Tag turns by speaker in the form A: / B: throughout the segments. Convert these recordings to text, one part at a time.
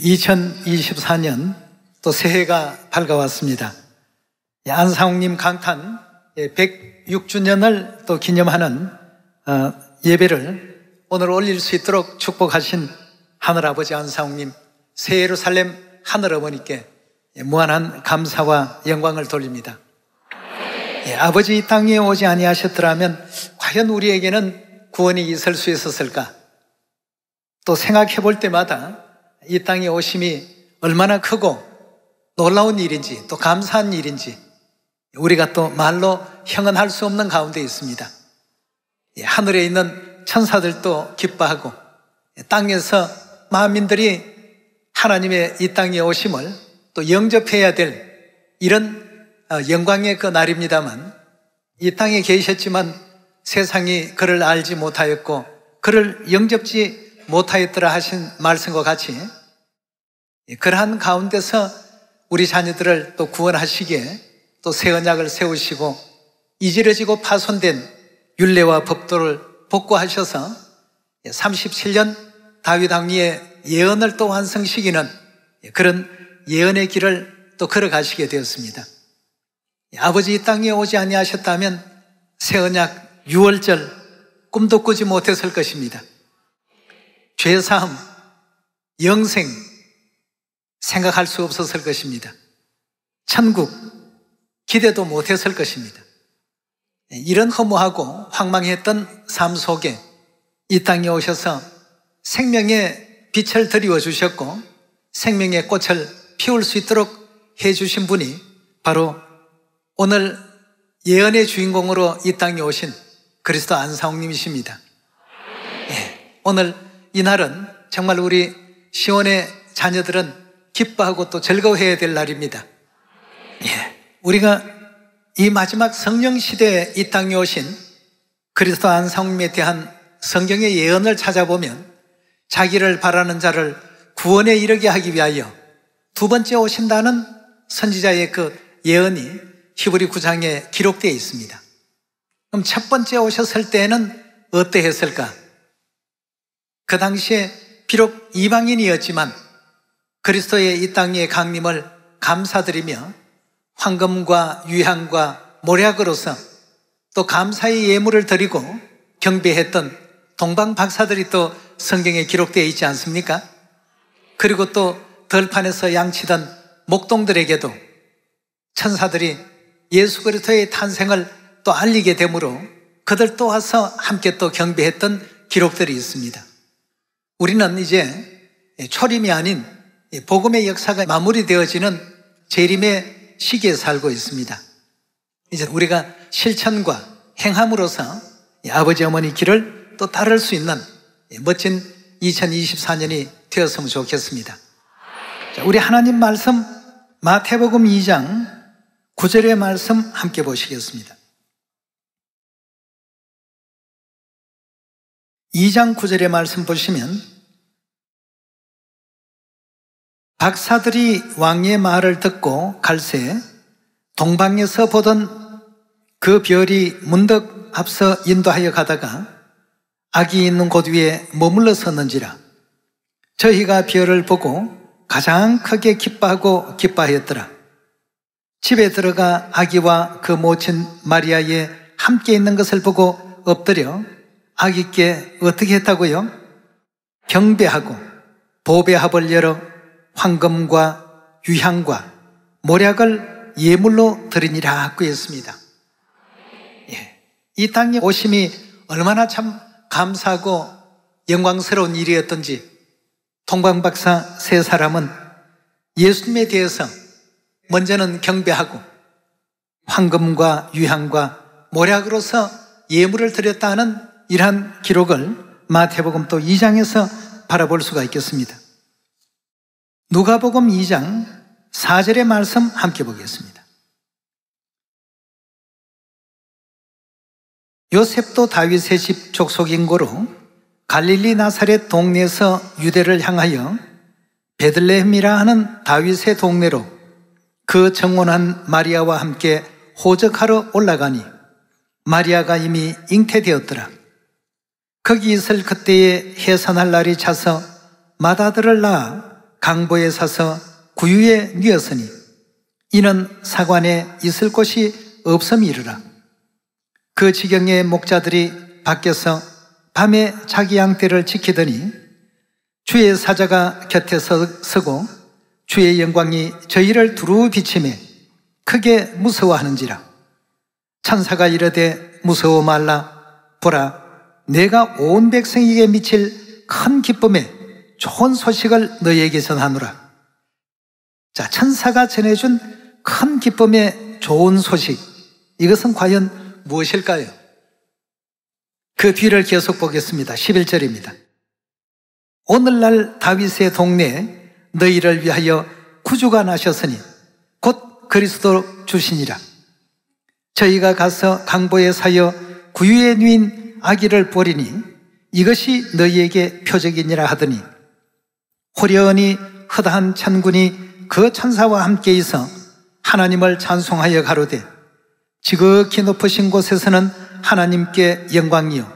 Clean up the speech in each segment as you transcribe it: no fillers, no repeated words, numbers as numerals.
A: 2024년 또 새해가 밝아왔습니다. 안상욱님 강탄 106주년을 또 기념하는 예배를 오늘 올릴 수 있도록 축복하신 하늘아버지 안상욱님, 새 예루살렘 하늘어머니께 무한한 감사와 영광을 돌립니다. 아버지 이 땅에 오지 아니하셨더라면 과연 우리에게는 구원이 있을 수 있었을까? 또 생각해 볼 때마다 이 땅에 오심이 얼마나 크고 놀라운 일인지, 또 감사한 일인지 우리가 또 말로 형언할 수 없는 가운데 있습니다. 하늘에 있는 천사들도 기뻐하고 땅에서 만민들이 하나님의 이 땅에 오심을 또 영접해야 될 이런 영광의 그 날입니다만, 이 땅에 계셨지만 세상이 그를 알지 못하였고 그를 영접지 못하였더라 하신 말씀과 같이 그러한 가운데서 우리 자녀들을 또 구원하시기에 또 새 언약을 세우시고 이지러지고 파손된 율례와 법도를 복구하셔서 37년 다윗 왕의 예언을 또 완성시키는 그런 예언의 길을 또 걸어가시게 되었습니다. 아버지 이 땅에 오지 아니하셨다면 새 언약 6월절 꿈도 꾸지 못했을 것입니다. 죄사함, 영생 생각할 수 없었을 것입니다. 천국 기대도 못했을 것입니다. 이런 허무하고 황망했던 삶 속에 이 땅에 오셔서 생명의 빛을 드리워 주셨고 생명의 꽃을 피울 수 있도록 해주신 분이 바로 오늘 예언의 주인공으로 이 땅에 오신 그리스도 안상욱님이십니다. 오늘 이 날은 정말 우리 시온의 자녀들은 기뻐하고 또 즐거워해야 될 날입니다. 우리가 이 마지막 성령 시대에 이 땅에 오신 그리스도 안상욱님에 대한 성경의 예언을 찾아보면 자기를 바라는 자를 구원에 이르게 하기 위하여 두 번째 오신다는 선지자의 그 예언이 히브리 9장에 기록되어 있습니다. 그럼 첫 번째 오셨을 때는 어떠했을까? 그 당시에 비록 이방인이었지만 그리스도의 이 땅의 강림을 감사드리며 황금과 유향과 모략으로서 또 감사의 예물을 드리고 경배했던 동방 박사들이 또 성경에 기록되어 있지 않습니까? 그리고 또 들판에서 양치던 목동들에게도 천사들이 예수 그리스도의 탄생을 또 알리게 되므로 그들 또 와서 함께 또 경배했던 기록들이 있습니다. 우리는 이제 초림이 아닌 복음의 역사가 마무리되어지는 재림의 시기에 살고 있습니다. 이제 우리가 실천과 행함으로서 아버지 어머니 길을 또 따를 수 있는 멋진 2024년이 되었으면 좋겠습니다. 자, 우리 하나님 말씀 마태복음 2장 9절의 말씀 함께 보시겠습니다. 2장 9절의 말씀 보시면 박사들이 왕의 말을 듣고 갈새 동방에서 보던 그 별이 문득 앞서 인도하여 가다가 악이 있는 곳 위에 머물러 섰는지라. 저희가 별을 보고 가장 크게 기뻐하고 기뻐하였더라. 집에 들어가 아기와 그 모친 마리아에 함께 있는 것을 보고 엎드려 아기께 어떻게 했다고요? 경배하고 보배합을 열어 황금과 유향과 모략을 예물로 드리니라 그랬습니다. 이 땅에 오심이 얼마나 참 감사하고 영광스러운 일이었던지 동방박사 세 사람은 예수님에 대해서 먼저는 경배하고 황금과 유향과 모략으로서 예물을 드렸다는 이러한 기록을 마태복음 또 2장에서 바라볼 수가 있겠습니다. 누가복음 2장 4절의 말씀 함께 보겠습니다. 요셉도 다윗의 집 족속인 고로 갈릴리 나사렛 동네에서 유대를 향하여 베들레헴이라 하는 다윗의 동네로 그 정혼한 마리아와 함께 호적하러 올라가니 마리아가 이미 잉태되었더라. 거기 있을 그때에 해산할 날이 차서 맏아들을 낳아 강보에 사서 구유에 누웠으니 이는 사관에 있을 곳이 없음이르라. 그 지경의 목자들이 밖에서 밤에 자기 양떼를 지키더니 주의 사자가 곁에 서고 주의 영광이 저희를 두루 비치매 크게 무서워하는지라. 천사가 이르되 무서워 말라. 보라, 내가 온 백성에게 미칠 큰 기쁨에 좋은 소식을 너희에게 전하노라. 자, 천사가 전해준 큰 기쁨의 좋은 소식, 이것은 과연 무엇일까요? 그 뒤를 계속 보겠습니다. 11절입니다. 오늘날 다윗의 동네에 너희를 위하여 구주가 나셨으니 곧 그리스도 주시니라. 저희가 가서 강보에 사여 구유에 누인 아기를 보리니 이것이 너희에게 표적이니라 하더니 호련히 허다한 천군이 그 천사와 함께 있어 하나님을 찬송하여 가로되 지극히 높으신 곳에서는 하나님께 영광이요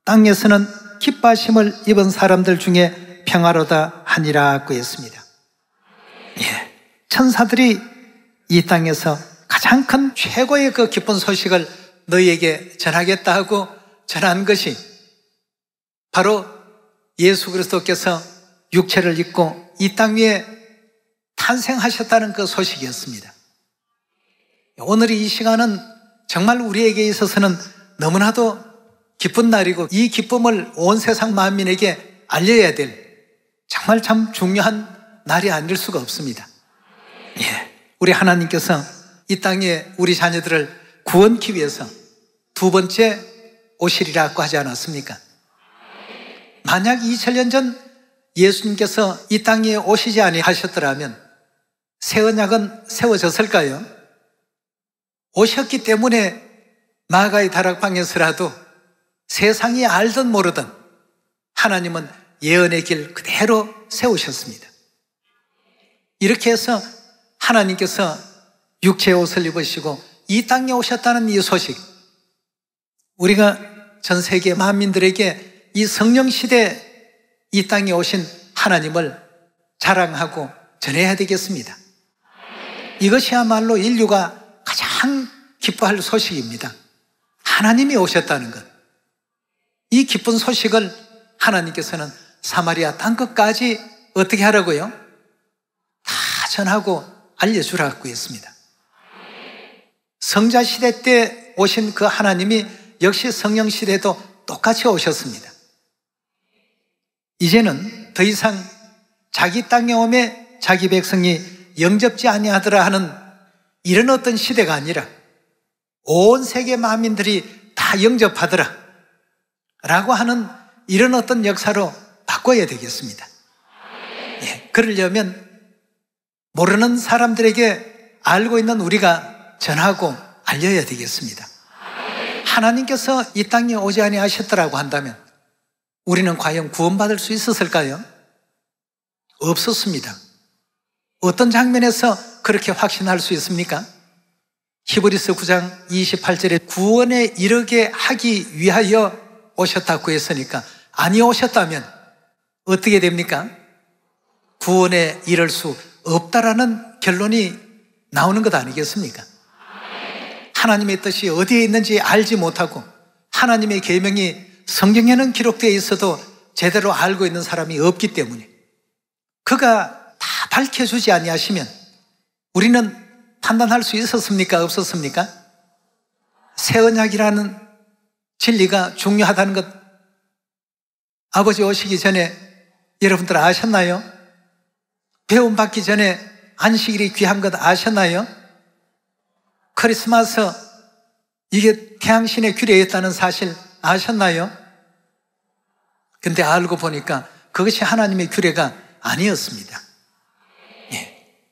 A: 땅에서는 기뻐하심을 입은 사람들 중에 평화로다 하니라 고했습니다. 천사들이 이 땅에서 가장 큰 최고의 그 기쁜 소식을 너희에게 전하겠다 하고 전한 것이 바로 예수 그리스도께서 육체를 입고 이 땅 위에 탄생하셨다는 그 소식이었습니다. 오늘 이 시간은 정말 우리에게 있어서는 너무나도 기쁜 날이고 이 기쁨을 온 세상 만민에게 알려야 될 정말 참 중요한 날이 아닐 수가 없습니다. 우리 하나님께서 이 땅에 우리 자녀들을 구원하기 위해서 두 번째 오시리라고 하지 않았습니까? 만약 2000년 전 예수님께서 이 땅에 오시지 아니하셨더라면 새 언약은 세워졌을까요? 오셨기 때문에 마가의 다락방에서라도 세상이 알든 모르든 하나님은 예언의 길 그대로 세우셨습니다. 이렇게 해서 하나님께서 육체의 옷을 입으시고 이 땅에 오셨다는 이 소식, 우리가 전 세계 만민들에게 이 성령 시대 이 땅에 오신 하나님을 자랑하고 전해야 되겠습니다. 이것이야말로 인류가 가장 기뻐할 소식입니다. 하나님이 오셨다는 것. 이 기쁜 소식을 하나님께서는 사마리아 땅끝까지 어떻게 하라고요? 다 전하고 알려주라고 했습니다. 성자 시대 때 오신 그 하나님이 역시 성령 시대도 똑같이 오셨습니다. 이제는 더 이상 자기 땅에 오매 자기 백성이 영접지 아니하더라 하는 이런 어떤 시대가 아니라 온 세계 만민들이 다 영접하더라 라고 하는 이런 어떤 역사로 바꿔야 되겠습니다. 그러려면 모르는 사람들에게 알고 있는 우리가 전하고 알려야 되겠습니다. 하나님께서 이 땅에 오지 아니하셨더라고 한다면 우리는 과연 구원받을 수 있었을까요? 없었습니다. 어떤 장면에서 그렇게 확신할 수 있습니까? 히브리서 9장 28절에 구원에 이르게 하기 위하여 오셨다고 했으니까 아니 오셨다면 어떻게 됩니까? 구원에 이를 수 없다라는 결론이 나오는 것 아니겠습니까? 하나님의 뜻이 어디에 있는지 알지 못하고 하나님의 계명이 성경에는 기록되어 있어도 제대로 알고 있는 사람이 없기 때문에 그가 다 밝혀주지 아니하시면 우리는 판단할 수 있었습니까? 없었습니까? 새 언약이라는 진리가 중요하다는 것 아버지 오시기 전에 여러분들 아셨나요? 배움받기 전에 안식일이 귀한 것 아셨나요? 크리스마스 이게 태양신의 규례였다는 사실 아셨나요? 근데 알고 보니까 그것이 하나님의 규례가 아니었습니다.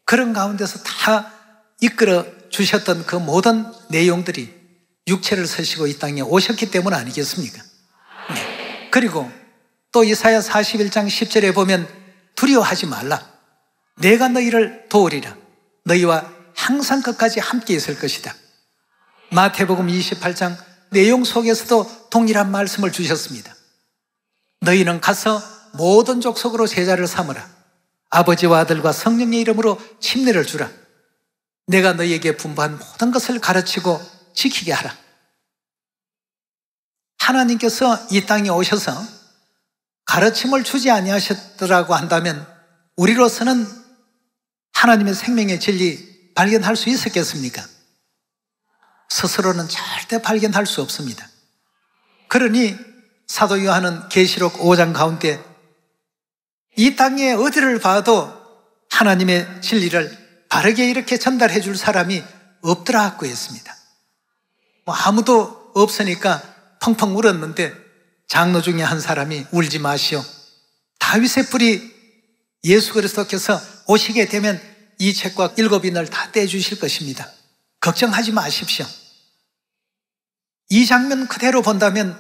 A: 그런 가운데서 다 이끌어 주셨던 그 모든 내용들이 육체를 서시고 이 땅에 오셨기 때문 아니겠습니까? 그리고 또 이사야 41장 10절에 보면 두려워하지 말라. 내가 너희를 도우리라. 너희와 항상 끝까지 함께 있을 것이다. 마태복음 28장 내용 속에서도 동일한 말씀을 주셨습니다. 너희는 가서 모든 족속으로 제자를 삼으라. 아버지와 아들과 성령의 이름으로 침례를 주라. 내가 너희에게 분부한 모든 것을 가르치고 지키게 하라. 하나님께서 이 땅에 오셔서 가르침을 주지 아니하셨더라고 한다면 우리로서는 하나님의 생명의 진리 발견할 수 있었겠습니까? 스스로는 절대 발견할 수 없습니다. 그러니 사도 요한은 계시록 5장 가운데 이 땅에 어디를 봐도 하나님의 진리를 바르게 이렇게 전달해 줄 사람이 없더라고 했습니다. 아무도 없으니까 펑펑 울었는데 장로 중에 한 사람이 울지 마시오. 다윗의 뿔이 예수 그리스도께서 오시게 되면 이 책과 7인을 다 떼주실 것입니다. 걱정하지 마십시오. 이 장면 그대로 본다면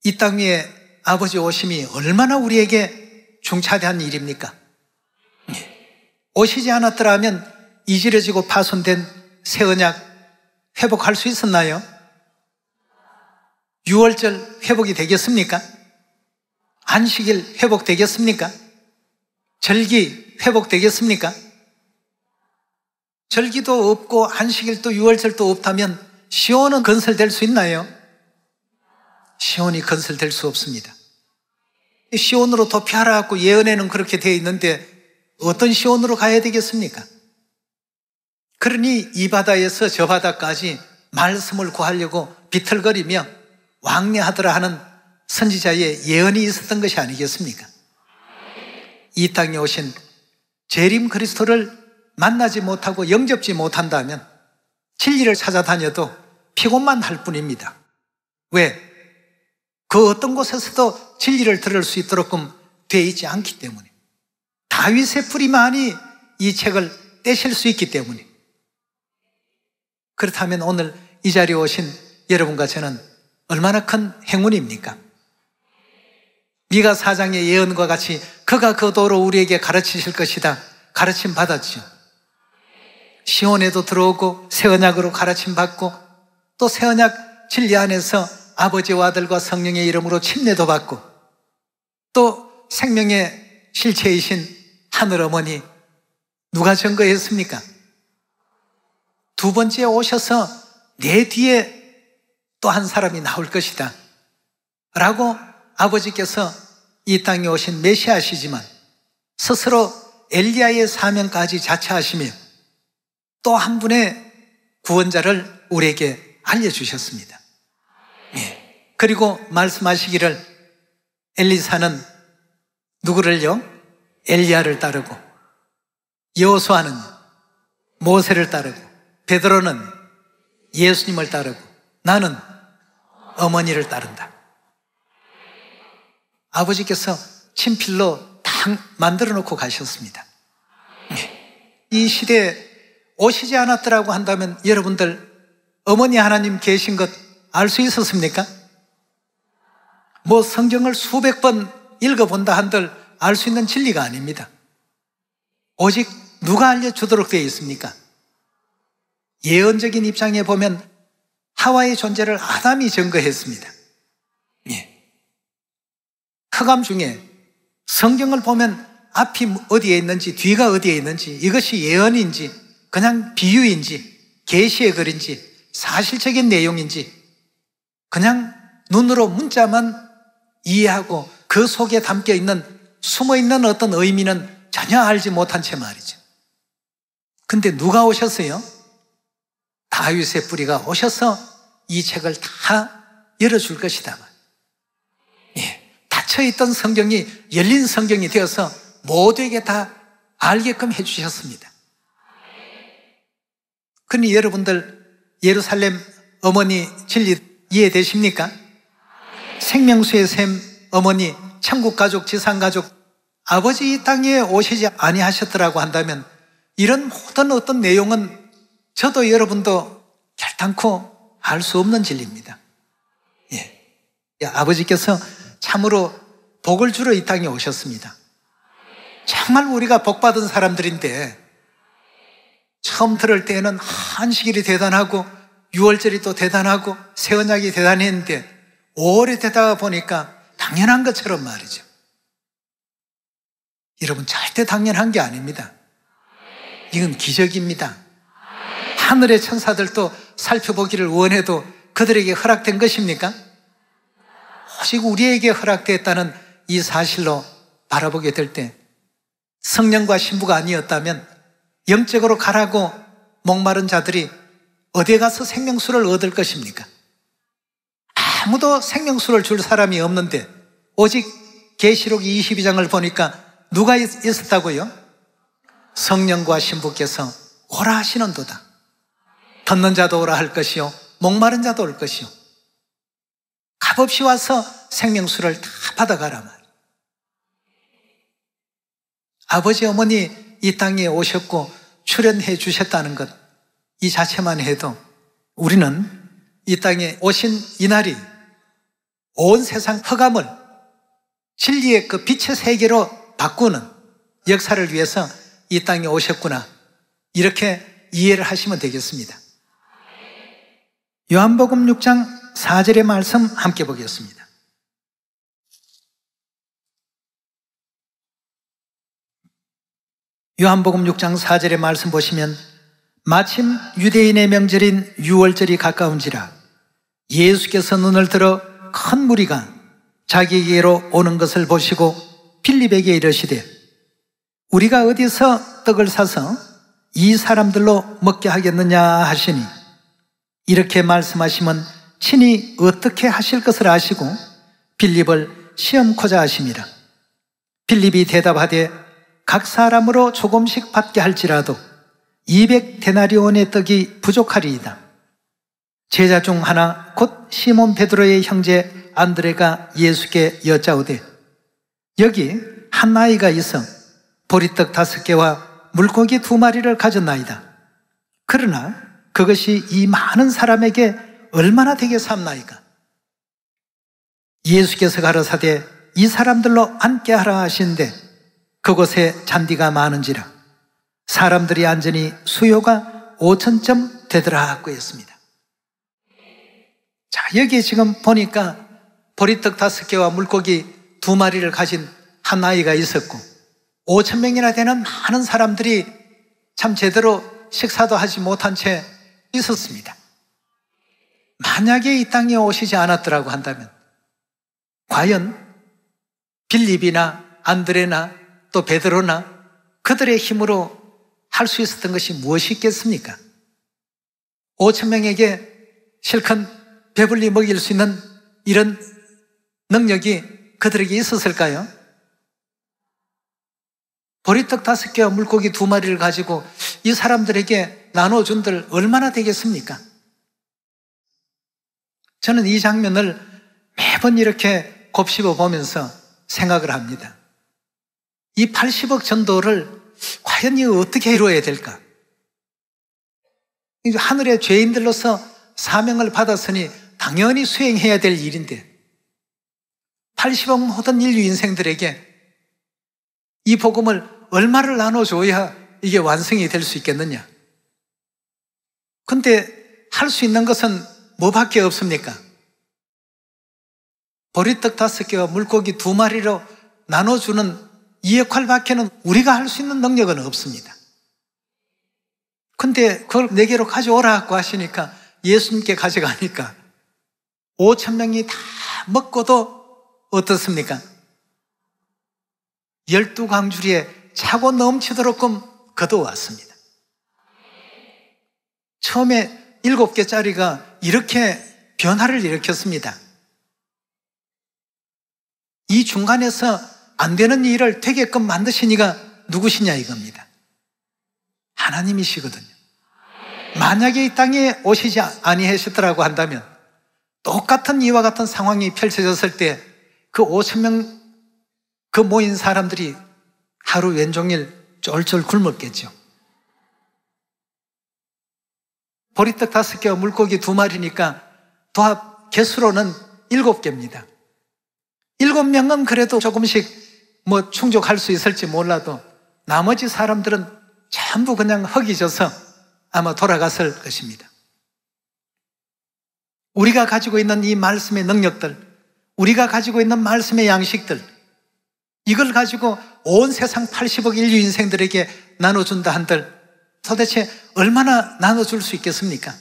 A: 이 땅 위에 아버지 오심이 얼마나 우리에게 중차대한 일입니까? 오시지 않았더라면 이지러지고 파손된 새 언약 회복할 수 있었나요? 6월절 회복이 되겠습니까? 안식일 회복되겠습니까? 절기 회복되겠습니까? 절기도 없고 안식일도 6월절도 없다면 시온은 건설될 수 있나요? 시온이 건설될 수 없습니다. 시온으로 도피하라 하고 예언에는 그렇게 되어 있는데 어떤 시온으로 가야 되겠습니까? 그러니 이 바다에서 저 바다까지 말씀을 구하려고 비틀거리며 왕래하더라 하는 선지자의 예언이 있었던 것이 아니겠습니까? 이 땅에 오신 재림 그리스도를 만나지 못하고 영접지 못한다면 진리를 찾아다녀도 피곤만 할 뿐입니다. 왜? 그 어떤 곳에서도 진리를 들을 수 있도록끔 되어 있지 않기 때문에, 다윗의 뿌리만이 이 책을 떼실 수 있기 때문에. 그렇다면 오늘 이 자리에 오신 여러분과 저는 얼마나 큰 행운입니까? 미가 4장의 예언과 같이 그가 그 도로 우리에게 가르치실 것이다 가르침 받았죠. 시온에도 들어오고 새 언약으로 가르침 받고 또 새 언약 진리 안에서 아버지와 아들과 성령의 이름으로 침례도 받고 또 생명의 실체이신 하늘 어머니 누가 증거했습니까? 두 번째 오셔서 내 뒤에 또 한 사람이 나올 것이다 라고 아버지께서 이 땅에 오신 메시아시지만 스스로 엘리야의 사명까지 자처하시며 또 한 분의 구원자를 우리에게 알려주셨습니다. 그리고 말씀하시기를 엘리사는 누구를요? 엘리야를 따르고 여호수아는 모세를 따르고 베드로는 예수님을 따르고 나는 어머니를 따른다. 아버지께서 친필로 딱 만들어 놓고 가셨습니다. 이 시대에 오시지 않았더라고 한다면 여러분들 어머니 하나님 계신 것 알 수 있었습니까? 뭐 성경을 수백 번 읽어본다 한들 알 수 있는 진리가 아닙니다. 오직 누가 알려주도록 되어 있습니까? 예언적인 입장에 보면 하와의 존재를 아담이 증거했습니다. 흑암 중에 성경을 보면 앞이 어디에 있는지 뒤가 어디에 있는지 이것이 예언인지 그냥 비유인지 계시의 글인지 사실적인 내용인지 그냥 눈으로 문자만 이해하고 그 속에 담겨있는 숨어있는 어떤 의미는 전혀 알지 못한 채 말이죠. 근데 누가 오셨어요? 다윗의 뿌리가 오셔서 이 책을 다 열어줄 것이다. 닫혀있던 성경이 열린 성경이 되어서 모두에게 다 알게끔 해주셨습니다. 그러니 여러분들 예루살렘 어머니 진리 이해되십니까? 생명수의 샘 어머니, 천국가족, 지상가족, 아버지 이 땅에 오시지 아니하셨더라고 한다면 이런 모든 어떤 내용은 저도 여러분도 결단코 알 수 없는 진리입니다. 아버지께서 참으로 복을 주러 이 땅에 오셨습니다. 정말 우리가 복받은 사람들인데 처음 들을 때에는 안식일이 대단하고 6월절이 또 대단하고 새 언약이 대단했는데 오래 되다 보니까 당연한 것처럼 말이죠. 여러분, 절대 당연한 게 아닙니다. 이건 기적입니다. 하늘의 천사들도 살펴보기를 원해도 그들에게 허락된 것입니까? 오직 우리에게 허락되었다는 이 사실로 바라보게 될 때 성령과 신부가 아니었다면 영적으로 가라고 목마른 자들이 어디에 가서 생명수를 얻을 것입니까? 아무도 생명수를 줄 사람이 없는데 오직 계시록 22장을 보니까 누가 있었다고요? 성령과 신부께서 오라 하시는도다. 듣는 자도 오라 할 것이요 목마른 자도 올 것이요 값없이 와서 생명수를 다 받아가라 말. 아버지 어머니 이 땅에 오셨고 출연해 주셨다는 것, 이 자체만 해도 우리는 이 땅에 오신 이날이 온 세상 흑암을 진리의 그 빛의 세계로 바꾸는 역사를 위해서 이 땅에 오셨구나, 이렇게 이해를 하시면 되겠습니다. 요한복음 6장 4절의 말씀 함께 보겠습니다. 요한복음 6장 4절의 말씀 보시면 마침 유대인의 명절인 유월절이 가까운지라 예수께서 눈을 들어 큰 무리가 자기에게로 오는 것을 보시고 빌립에게 이르시되 우리가 어디서 떡을 사서 이 사람들로 먹게 하겠느냐 하시니 이렇게 말씀하시면 친히 어떻게 하실 것을 아시고 빌립을 시험코자 하심이라. 빌립이 대답하되 각 사람으로 조금씩 받게 할지라도 200데나리온의 떡이 부족하리이다. 제자 중 하나 곧 시몬 베드로의 형제 안드레가 예수께 여짜오되 여기 한 아이가 있어 보리떡 5개와 물고기 2마리를 가졌나이다. 그러나 그것이 이 많은 사람에게 얼마나 되게 삼나이까? 예수께서 가라사대 이 사람들로 앉게 하라 하시는데 그곳에 잔디가 많은지라 사람들이 앉으니 수요가 5,000점 되더라 하고 했습니다. 자, 여기 지금 보니까 보리떡 5개와 물고기 2마리를 가진 한 아이가 있었고 5,000명이나 되는 많은 사람들이 참 제대로 식사도 하지 못한 채 있었습니다. 만약에 이 땅에 오시지 않았더라고 한다면 과연 빌립이나 안드레나 또 베드로나 그들의 힘으로 할 수 있었던 것이 무엇이 있겠습니까? 5,000명에게 실컷 배불리 먹일 수 있는 이런 능력이 그들에게 있었을까요? 보리떡 5개와 물고기 2마리를 가지고 이 사람들에게 나눠준들 얼마나 되겠습니까? 저는 이 장면을 매번 이렇게 곱씹어 보면서 생각을 합니다. 이 80억 전도를 과연 이거 어떻게 이루어야 될까? 하늘의 죄인들로서 사명을 받았으니 당연히 수행해야 될 일인데 80억 모든 인류 인생들에게 이 복음을 얼마를 나눠줘야 이게 완성이 될 수 있겠느냐? 근데 할 수 있는 것은 뭐밖에 없습니까? 보리떡 5개와 물고기 2마리로 나눠주는 이 역할밖에는 우리가 할 수 있는 능력은 없습니다. 근데 그걸 내게로 가져오라고 하시니까 예수님께 가져가니까 5,000명이 다 먹고도 어떻습니까? 12광주리에 차고 넘치도록끔 거두어왔습니다. 처음에 7개짜리가 이렇게 변화를 일으켰습니다. 이 중간에서 안 되는 일을 되게끔 만드신 이가 누구시냐 이겁니다. 하나님이시거든요. 만약에 이 땅에 오시지 아니하셨더라고 한다면 똑같은 이와 같은 상황이 펼쳐졌을 때 그 5,000명 그 모인 사람들이 하루 왼종일 쫄쫄 굶었겠죠. 보리떡 5개와 물고기 2마리니까 도합 개수로는 7개입니다. 7명은 그래도 조금씩 충족할 수 있을지 몰라도 나머지 사람들은 전부 그냥 흙이 져서 아마 돌아갔을 것입니다. 우리가 가지고 있는 이 말씀의 능력들, 우리가 가지고 있는 말씀의 양식들, 이걸 가지고 온 세상 80억 인류 인생들에게 나눠준다 한들 도대체 얼마나 나눠줄 수 있겠습니까?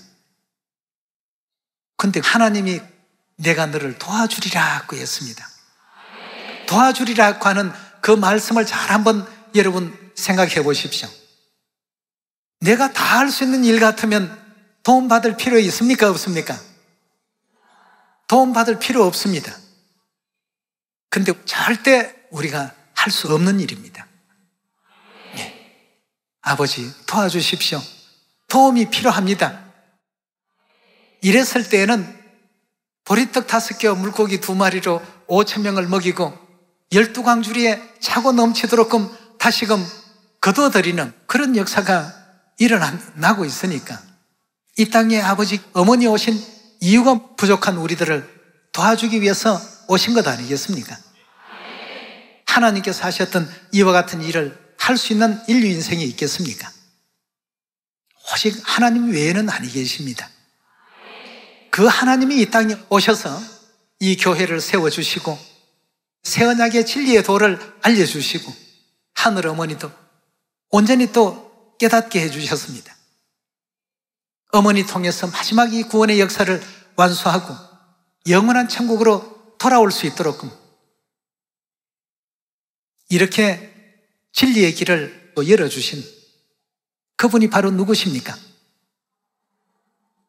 A: 근데 하나님이 내가 너를 도와주리라고 했습니다. 도와주리라고 하는 그 말씀을 잘 한번 여러분 생각해 보십시오. 내가 다 할 수 있는 일 같으면 도움받을 필요 있습니까? 없습니까? 도움받을 필요 없습니다. 근데 절대 우리가 할 수 없는 일입니다. 네. 아버지 도와주십시오. 도움이 필요합니다. 이랬을 때에는 보리떡 5개와 물고기 2마리로 5,000명을 먹이고 12광주리에 차고 넘치도록끔 다시금 거둬들이는 그런 역사가 일어나고 있으니까 이 땅에 아버지 어머니 오신 이유가 부족한 우리들을 도와주기 위해서 오신 것 아니겠습니까? 하나님께서 하셨던 이와 같은 일을 할 수 있는 인류 인생이 있겠습니까? 오직 하나님 외에는 아니 계십니다. 그 하나님이 이 땅에 오셔서 이 교회를 세워주시고 새 언약의 진리의 도를 알려주시고 하늘 어머니도 온전히 또 깨닫게 해주셨습니다. 어머니 통해서 마지막 이 구원의 역사를 완수하고 영원한 천국으로 돌아올 수 있도록 이렇게 진리의 길을 열어주신 그분이 바로 누구십니까?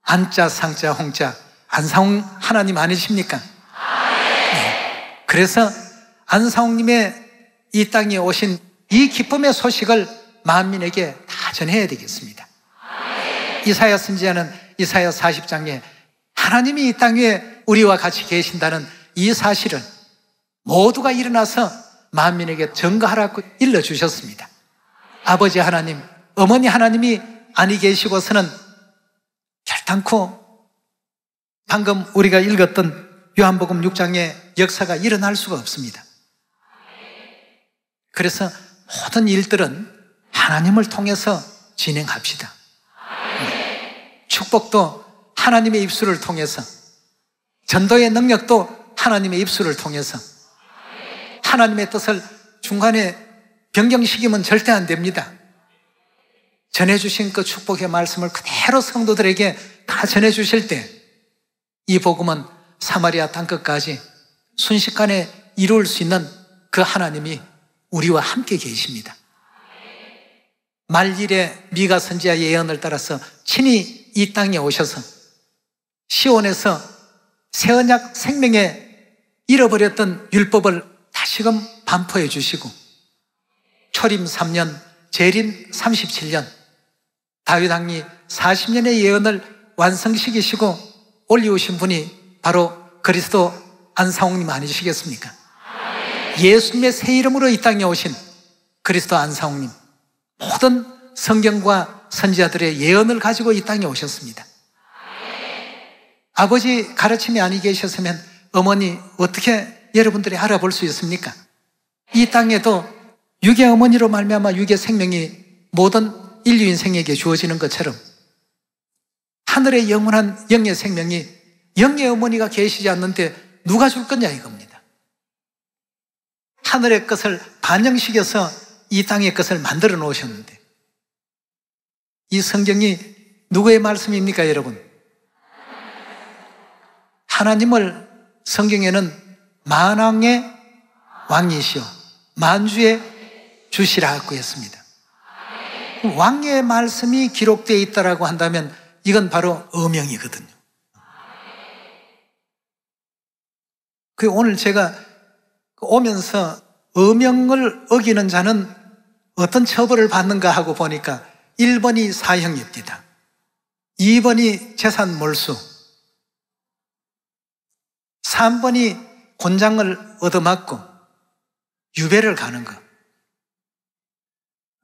A: 안자, 상자, 홍자, 안상홍 하나님 아니십니까? 네. 그래서 안상홍님의 이 땅에 오신 이 기쁨의 소식을 만민에게 다 전해야 되겠습니다. 이사야 선지자는 이사야 40장에 하나님이 이 땅에 우리와 같이 계신다는 이 사실을 모두가 일어나서 만민에게 전가하라고 일러주셨습니다. 아버지 하나님, 어머니 하나님이 아니 계시고서는 결단코 방금 우리가 읽었던 요한복음 6장의 역사가 일어날 수가 없습니다. 그래서 모든 일들은 하나님을 통해서 진행합시다. 축복도 하나님의 입술을 통해서, 전도의 능력도 하나님의 입술을 통해서, 하나님의 뜻을 중간에 변경시키면 절대 안 됩니다. 전해주신 그 축복의 말씀을 그대로 성도들에게 다 전해주실 때 이 복음은 사마리아 땅끝까지 순식간에 이룰 수 있는 그 하나님이 우리와 함께 계십니다. 말일에 미가 선지자 예언을 따라서 친히 이 땅에 오셔서 시온에서 새 언약 생명에 잃어버렸던 율법을 다시금 반포해 주시고 초림 3년, 재림 37년, 다윗 왕이 40년의 예언을 완성시키시고 올리우신 분이 바로 그리스도 안상홍님 아니시겠습니까? 예수님의 새 이름으로 이 땅에 오신 그리스도 안상홍님, 모든 성경과 선지자들의 예언을 가지고 이 땅에 오셨습니다. 아버지 가르침이 아니 계셨으면 어머니 어떻게 여러분들이 알아볼 수 있습니까? 이 땅에도 육의 어머니로 말미암아 육의 생명이 모든 인류 인생에게 주어지는 것처럼 하늘의 영원한 영의 생명이 영의 어머니가 계시지 않는데 누가 줄 거냐 이겁니다. 하늘의 것을 반영시켜서 이 땅의 것을 만들어 놓으셨는데 이 성경이 누구의 말씀입니까 여러분? 하나님을 성경에는 만왕의 왕이시오 만주의 주시라고 했습니다. 왕의 말씀이 기록되어 있다라고 한다면 이건 바로 어명이거든요. 그 오늘 제가 오면서 어명을 어기는 자는 어떤 처벌을 받는가 하고 보니까 1번이 사형입니다. 2번이 재산 몰수, 3번이 곤장을 얻어맞고 유배를 가는 것.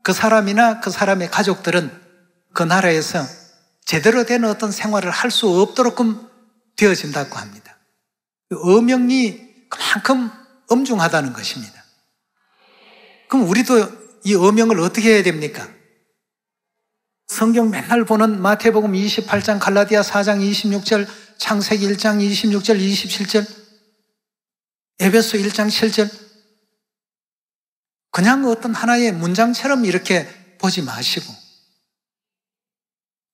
A: 그 사람이나 그 사람의 가족들은 그 나라에서 제대로 된 어떤 생활을 할 수 없도록끔 되어진다고 합니다. 어명이 그만큼 엄중하다는 것입니다. 그럼 우리도 이 어명을 어떻게 해야 됩니까? 성경 맨날 보는 마태복음 28장, 갈라디아 4장 26절, 창세기 1장 26절, 27절, 에베소 1장 7절 그냥 어떤 하나의 문장처럼 이렇게 보지 마시고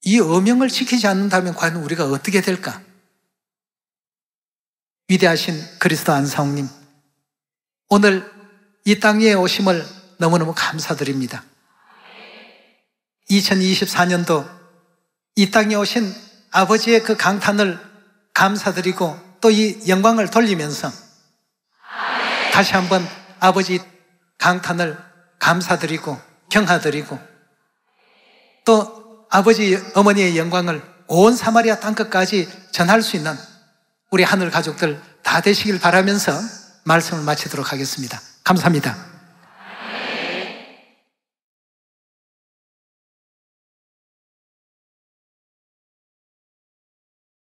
A: 이 어명을 지키지 않는다면 과연 우리가 어떻게 될까? 위대하신 그리스도 안사홍님, 오늘 이 땅 위에 오심을 너무너무 감사드립니다. 2024년도 이 땅에 오신 아버지의 그 강탄을 감사드리고 또 이 영광을 돌리면서 다시 한번 아버지 강탄을 감사드리고 경하드리고 또 아버지 어머니의 영광을 온 사마리아 땅끝까지 전할 수 있는 우리 하늘 가족들 다 되시길 바라면서 말씀을 마치도록 하겠습니다. 감사합니다.